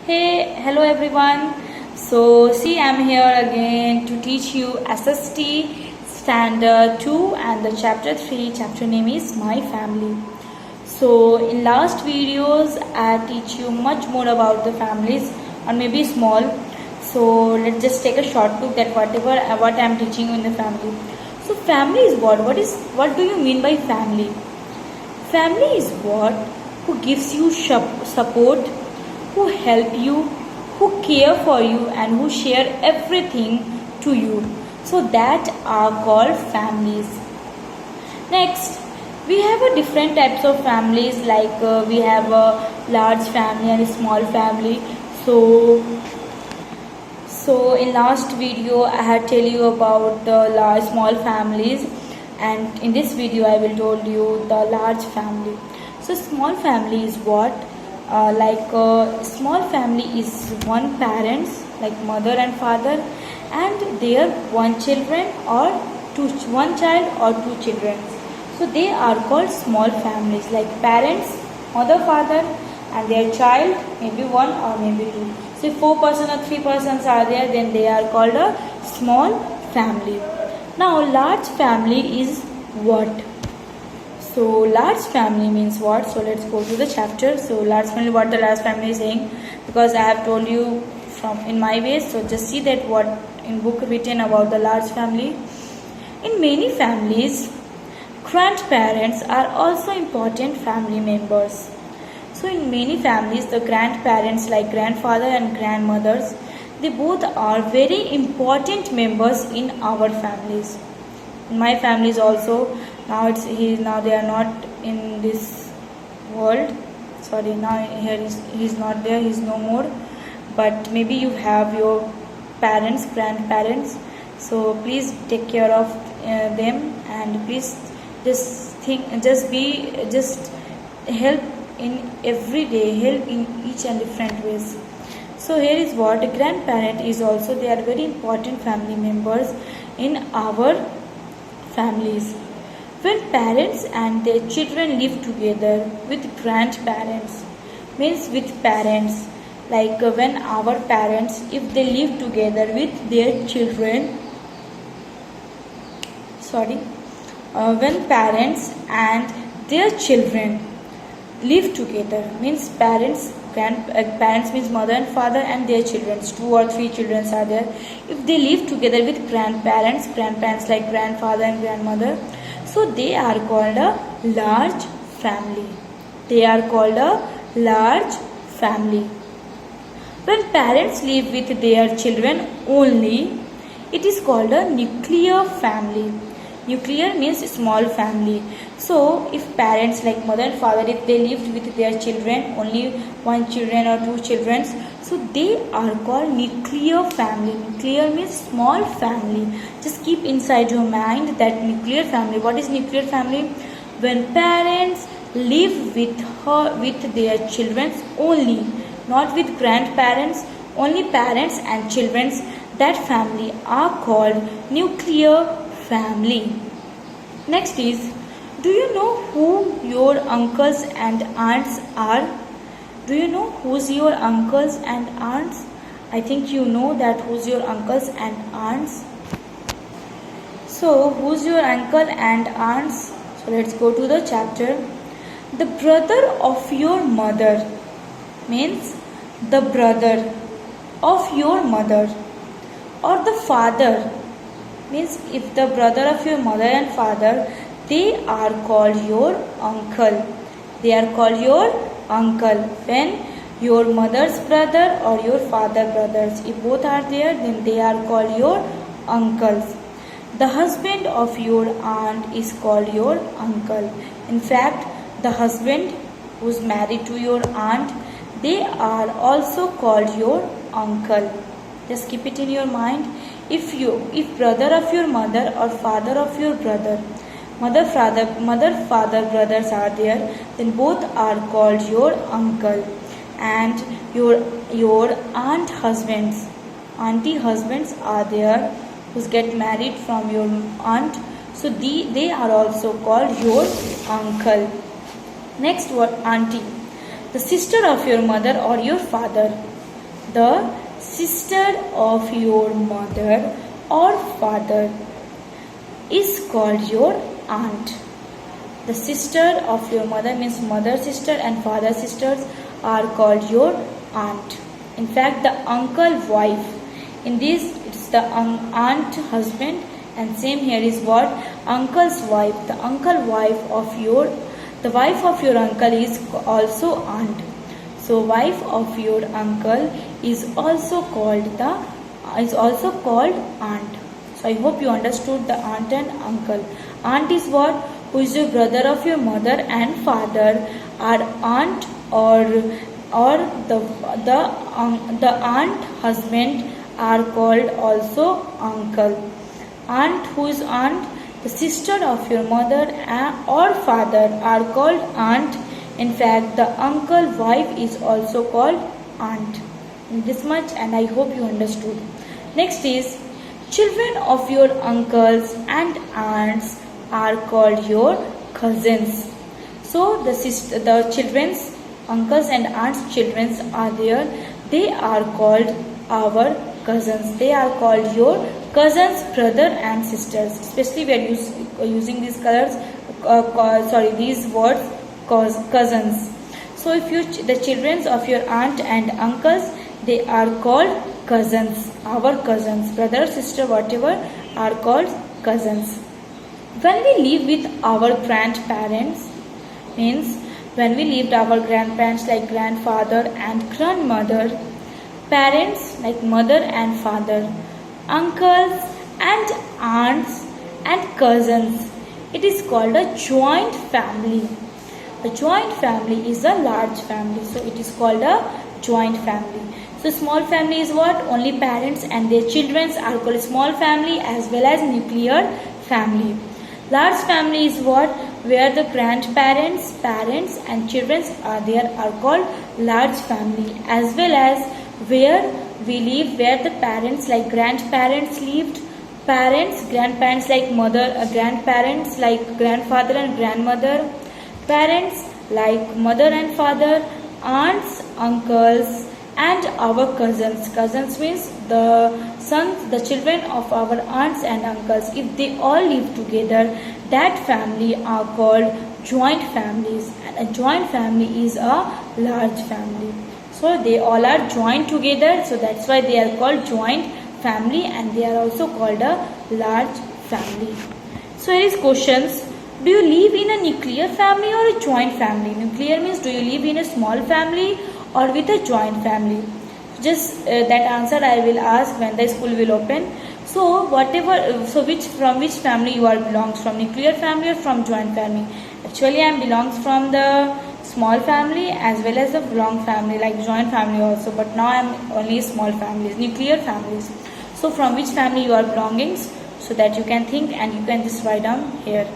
Hey, hello everyone. So, see, I'm here again to teach you SST Standard 2 and the Chapter 3. Chapter name is My Family. So, in last videos, I teach you much more about the families or maybe small. So, let's just take a short look at what I'm teaching you in the family. So, family is what? What do you mean by family? Family is what? Who gives you support, who help you, who care for you, and who share everything to you. So that are called families. Next, we have a different types of families, like we have a large family and a small family. So in last video I had tell you about the large small families, and in this video I will told you the large family. So small family is what? Small family is one parents, like mother and father, and their one child or two children. So they are called small families, like parents, mother, father, and their child, maybe one or maybe two. So if 4 person or 3 persons are there, then they are called a small family. Now large family is what? So large family means what? So let's go to the chapter. So large family, what the large family is saying, because I have told you from in my ways. So just see that what in book written about the large family. In many families, grandparents are also important family members. So in many families, the grandparents like grandfather and grandmothers, they both are very important members in our families. In my families also, now they are not in this world. Sorry, now he's not there, he's no more. But maybe you have your parents, grandparents. So please take care of them, and please just help in every day, help in each and different ways. So here is what a grandparent is also. They are very important family members in our families. When parents and their children live together with grandparents, means with parents, like when our parents, if they live together with their children, when parents and their children live together, means parents means mother and father and their children, 2 or 3 children are there. If they live together with grandparents like grandfather and grandmother, so they are called a large family. They are called a large family. When parents live with their children only, it is called a nuclear family. Nuclear means small family. So if parents like mother and father, if they lived with their children, only 1 children or 2 children, so they are called nuclear family. Nuclear means small family. Just keep inside your mind that nuclear family. What is nuclear family? When parents live with their children only, not with grandparents, only parents and children, that family are called nuclear family. Next is, do you know who your uncles and aunts are? Do you know who's your uncles and aunts? I think you know that who's your uncles and aunts. So who's your uncle and aunts? So let's go to the chapter. The brother of your mother means the brother of your mother, or the father means if the brother of your mother and father, they are called your uncle. They are called your uncle. When your mother's brother or your father brothers, if both are there, then they are called your uncles. The husband of your aunt is called your uncle. In fact, the husband who is married to your aunt, they are also called your uncle. Just keep it in your mind. If brother of your mother or father of your brother, mother father brothers are there, then both are called your uncle. And your auntie husbands are there, who get married from your aunt, so they are also called your uncle. Next, what? Auntie, the sister of your mother or your father. The sister of your mother or father is called your aunt. The sister of your mother means mother sister and father sisters are called your aunt. In fact, the uncle wife, in this it's the aunt husband, and same here is what uncle's wife. The uncle wife of your, the wife of your uncle is also aunt. So wife of your uncle is also called aunt. So I hope you understood the aunt and uncle. Aunt is what? Who is your brother of your mother and father. Our aunt or the aunt husband are called also uncle. Aunt, who is aunt, the sister of your mother or father are called aunt. In fact, the uncle wife is also called aunt. This much, and I hope you understood. Next is children of your uncles and aunts are called your cousins. So the children's uncles and aunts children are there. They are called our cousins. They are called your cousins, brother and sisters. Especially we are using these colors. These words, cousins. So if the children of your aunt and uncles, they are called cousins. Our cousins, brother, sister, whatever, are called cousins. When we live with our grandparents, means when we lived our grandparents like grandfather and grandmother, parents like mother and father, uncles and aunts and cousins, it is called a joint family. A joint family is a large family, so it is called a joint family. So small family is what? Only parents and their children are called small family, as well as nuclear family. Large family is what? Where the grandparents, parents and children are there are called large family, as well as where we live, where the parents like grandparents lived, parents, grandparents like mother, grandparents like grandfather and grandmother, parents like mother and father, aunts, uncles, and our cousins. Cousins means the sons, the children of our aunts and uncles. If they all live together, that family are called joint families, and a joint family is a large family. So they all are joined together, so that's why they are called joint family, and they are also called a large family. So here is questions. Do you live in a nuclear family or a joint family? Nuclear means do you live in a small family or with a joint family? Just that answer I will ask when the school will open. So from which family you are belongs from, nuclear family or from joint family? Actually I am belongs from the small family as well as the long family, like joint family also, but now I am only small families, nuclear families. So from which family you are belonging, so that you can think and you can just write down here.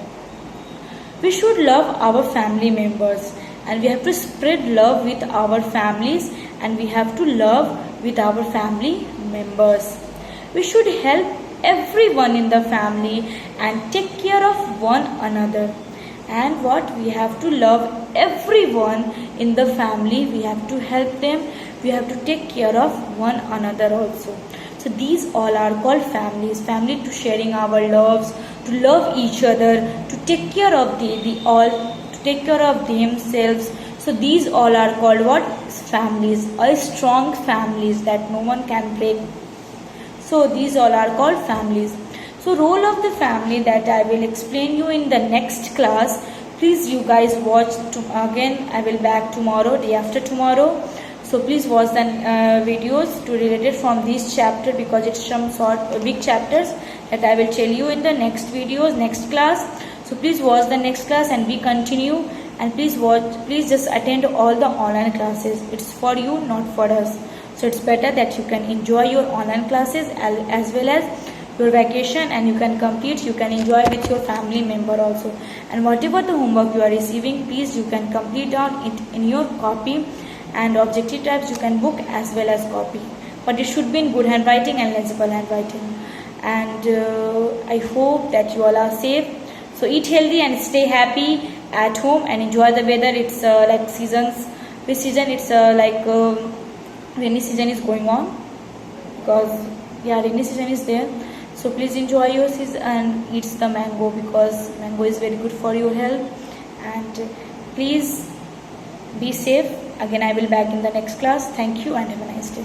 We should love our family members, and we have to spread love with our families, and we have to love with our family members. We should help everyone in the family and take care of one another. And what? We have to love everyone in the family. We have to help them. We have to take care of one another also. So these all are called families. Family to sharing our loves, to love each other, to take care of to take care of themselves. So these all are called what? Families. A strong families that no one can break. So these all are called families. So role of the family that I will explain you in the next class. Please you guys watch again. I will back tomorrow, day after tomorrow. So please watch the videos to related from this chapter, because it's some big chapters that I will tell you in the next videos, next class. So please watch the next class and we continue. And please just attend all the online classes. It's for you, not for us. So it's better that you can enjoy your online classes as well as your vacation, and you can complete, you can enjoy with your family member also. And whatever the homework you are receiving, please you can complete down it in your copy, and objective types you can book as well as copy, but it should be in good handwriting and legible handwriting. And I hope that you all are safe. So eat healthy and stay happy at home and enjoy the weather. It's like seasons. This season it's rainy season is going on, because yeah, rainy season is there. So please enjoy your season and eat the mango, because mango is very good for your health. And please be safe. Again, I will back in the next class. Thank you and have a nice day.